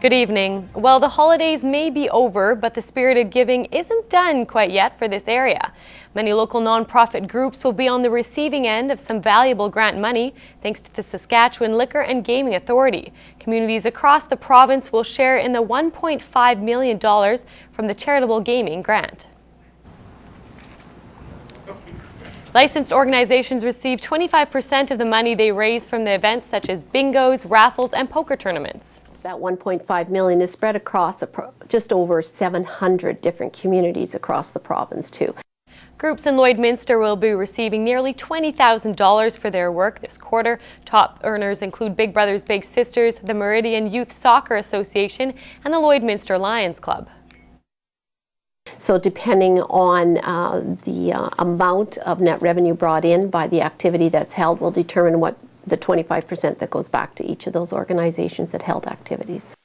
Good evening. Well, the holidays may be over, but the spirit of giving isn't done quite yet for this area. Many local nonprofit groups will be on the receiving end of some valuable grant money thanks to the Saskatchewan Liquor and Gaming Authority. Communities across the province will share in the $1.5 million from the charitable gaming grant. Licensed organizations receive 25% of the money they raise from the events such as bingos, raffles, and poker tournaments. That $1.5 million is spread across just over 700 different communities across the province too. Groups in Lloydminster will be receiving nearly $20,000 for their work this quarter. Top earners include Big Brothers Big Sisters, the Meridian Youth Soccer Association, and the Lloydminster Lions Club. So depending on the amount of net revenue brought in by the activity that's held will determine what the 25% that goes back to each of those organizations that held activities.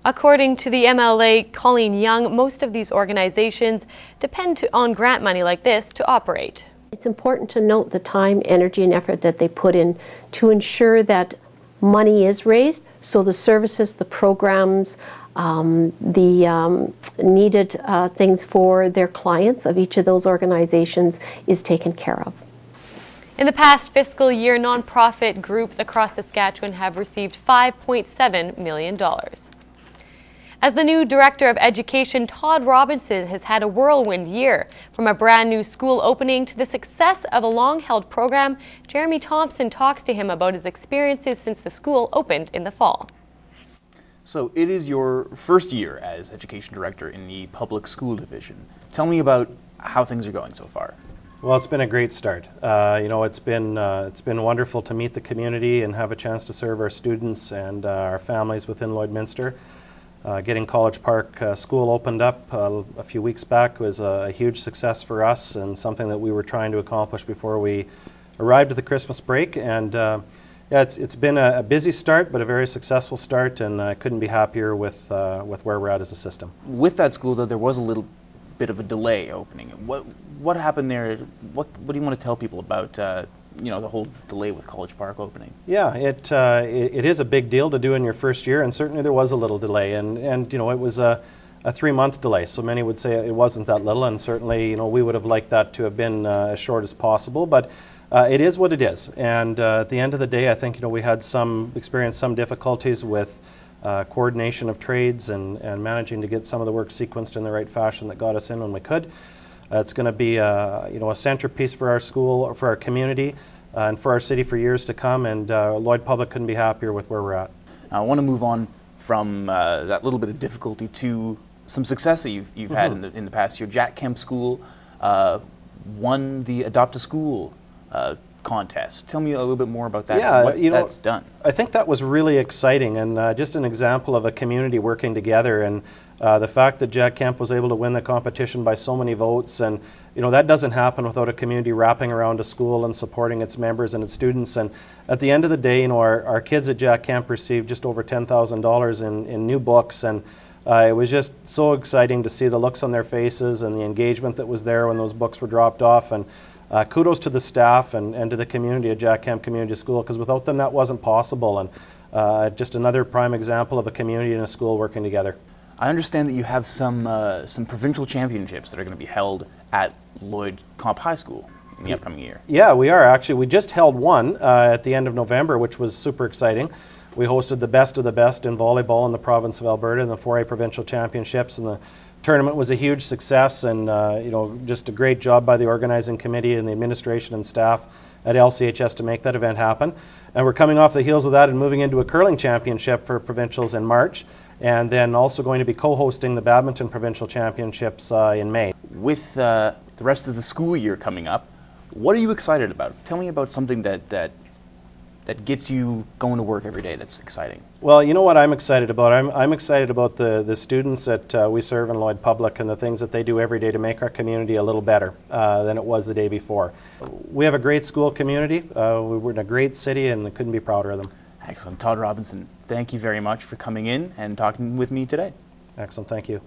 According to the MLA Colleen Young, most of these organizations depend on grant money like this to operate. It's important to note the time, energy, and effort that they put in to ensure that money is raised, so the services, the programs, the needed things for their clients of each of those organizations is taken care of. In the past fiscal year, nonprofit groups across Saskatchewan have received $5.7 million. As the new Director of Education, Todd Robinson has had a whirlwind year. From a brand new school opening to the success of a long-held program, Jeremy Thompson talks to him about his experiences since the school opened in the fall. So it is your first year as Education Director in the Public School Division. Tell me about how things are going so far. Well, it's been a great start. It's been wonderful to meet the community and have a chance to serve our students and our families within Lloydminster. Getting College Park School opened up a few weeks back was a huge success for us and something that we were trying to accomplish before we arrived at the Christmas break. And it's been a busy start, but a very successful start, and I couldn't be happier with where we're at as a system. With that school, though, there was a little bit of a delay opening. What happened there? What do you want to tell people about the whole delay with College Park opening? Yeah, it is a big deal to do in your first year, and certainly there was a little delay, and it was a 3-month delay. So many would say it wasn't that little, and certainly we would have liked that to have been as short as possible, but it is what it is. And at the end of the day, I think we had experienced some difficulties with coordination of trades and managing to get some of the work sequenced in the right fashion that got us in when we could. It's going to be a centerpiece for our school, for our community, and for our city for years to come, and Lloyd Public couldn't be happier with where we're at. I want to move on from that little bit of difficulty to some success that you've had in the past year. Jack Kemp School won the Adopt a School contest. Tell me a little bit more about that, and what that's done. I think that was really exciting, and just an example of a community working together, and the fact that Jack Kemp was able to win the competition by so many votes, and that doesn't happen without a community wrapping around a school and supporting its members and its students. And at the end of the day, our kids at Jack Kemp received just over $10,000 in new books, and it was just so exciting to see the looks on their faces and the engagement that was there when those books were dropped off. And kudos to the staff and to the community at Jack Kemp Community School, because without them that wasn't possible. And just another prime example of a community and a school working together. I understand that you have some provincial championships that are going to be held at Lloyd Comp High School in the upcoming year. Yeah, we are actually. We just held one at the end of November, which was super exciting. We hosted the best of the best in volleyball in the province of Alberta in the 4A provincial championships, and the tournament was a huge success, and just a great job by the organizing committee and the administration and staff at LCHS to make that event happen. And we're coming off the heels of that and moving into a curling championship for provincials in March, and then also going to be co-hosting the badminton provincial championships in May. With the rest of the school year coming up, what are you excited about? Tell me about something that gets you going to work every day that's exciting. Well, you know what I'm excited about? I'm excited about the students that we serve in Lloyd Public and the things that they do every day to make our community a little better than it was the day before. We have a great school community. We're in a great city, and I couldn't be prouder of them. Excellent. Todd Robinson, thank you very much for coming in and talking with me today. Excellent. Thank you.